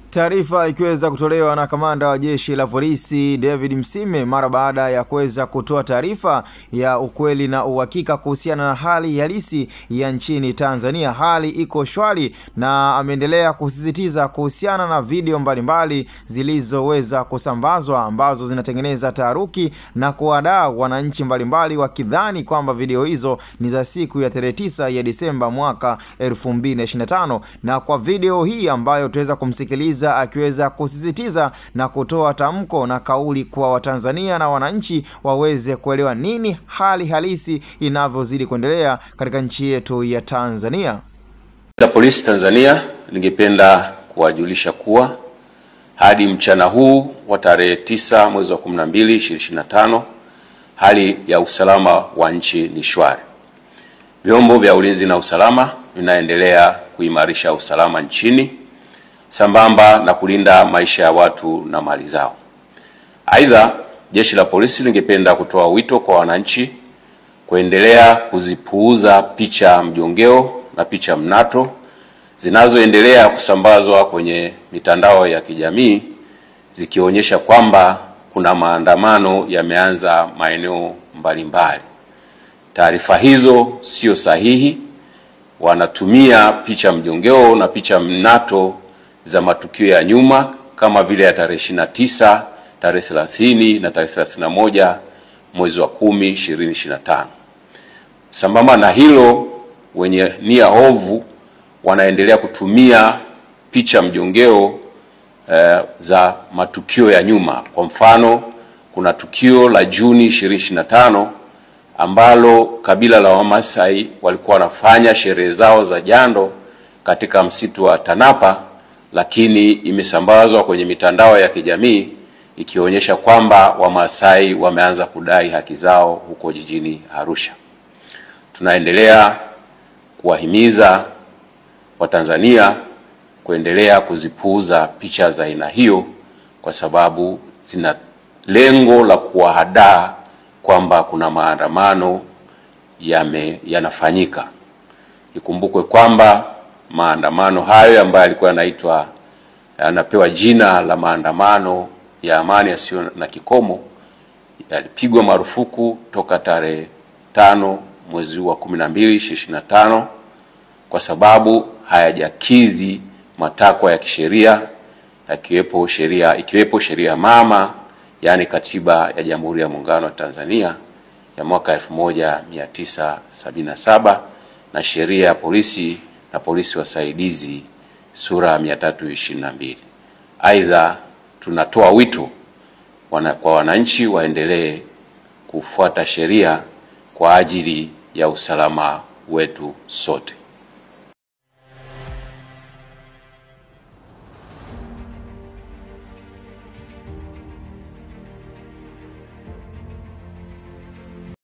Taarifa ikiweza kutolewa na kamanda wa jeshi la polisi David Msime mara baada ya kuweza kutoa taarifa ya ukweli na uhakika kuhusiana na hali halisi ya nchini Tanzania. Hali iko shwari, na ameendelea kusisitiza kuhusiana na video mbalimbali zilizoweza kusambazwa ambazo zinatengeneza taharuki na kuwadaa wananchi mbalimbali wakidhani kwamba video hizo ni za siku ya 9 ya Disemba mwaka 2025. Na kwa video hii ambayo tutaweza kumsikiliza akiweza kusisitiza na kutoa tamko na kauli kwa Watanzania na wananchi waweze kuelewa nini hali halisi inavyozidi kuendelea katika nchi yetu ya Tanzania. Polisi Tanzania ningependa kuwajulisha kuwa hadi mchana huu wa tarehe 9 mwezi wa 12 2025 hali ya usalama wa nchi ni shwari. Vyombo vya ulinzi na usalama vinaendelea kuimarisha usalama nchini sambamba na kulinda maisha ya watu na mali zao. Aidha, jeshi la polisi lingependa kutoa wito kwa wananchi kuendelea kuzipuuza picha mjongeo na picha mnato zinazoendelea kusambazwa kwenye mitandao ya kijamii zikionyesha kwamba kuna maandamano yameanza maeneo mbalimbali. Taarifa hizo sio sahihi. Wanatumia picha mjongeo na picha mnato za matukio ya nyuma kama vile ya tarehe 29, tarehe 30 na tarehe 31 mwezi wa 10 2025. Sambamba na hilo, wenye nia ovu wanaendelea kutumia picha mjongeo za matukio ya nyuma. Kwa mfano, kuna tukio la Juni 2025 ambalo kabila la Wamasai walikuwa wanafanya sherehe zao za jando katika msitu wa Tanapa, lakini imesambazwa kwenye mitandao ya kijamii ikionyesha kwamba Wamasai wameanza kudai haki zao huko jijini Arusha. Tunaendelea kuwahimiza Watanzania kuendelea kuzipuuza picha za aina hiyo kwa sababu zina lengo la kuwahadaa kwamba kuna maandamano yanafanyika. Ikumbukwe kwamba maandamano hayo ambayo yalikuwa yanapewa jina la maandamano ya amani yasiyo na kikomo yalipigwa marufuku toka tarehe 5 mwezi wa 12 2025 kwa sababu hayajakidhi matakwa ya kisheria ikiwepo sheria mama, yani Katiba ya Jamhuri ya Muungano wa Tanzania ya mwaka 1977 na sheria ya polisi na polisi wasaidizi sura 322. Aidha, tunatoa wito kwa wananchi waendelee kufuata sheria kwa ajili ya usalama wetu sote.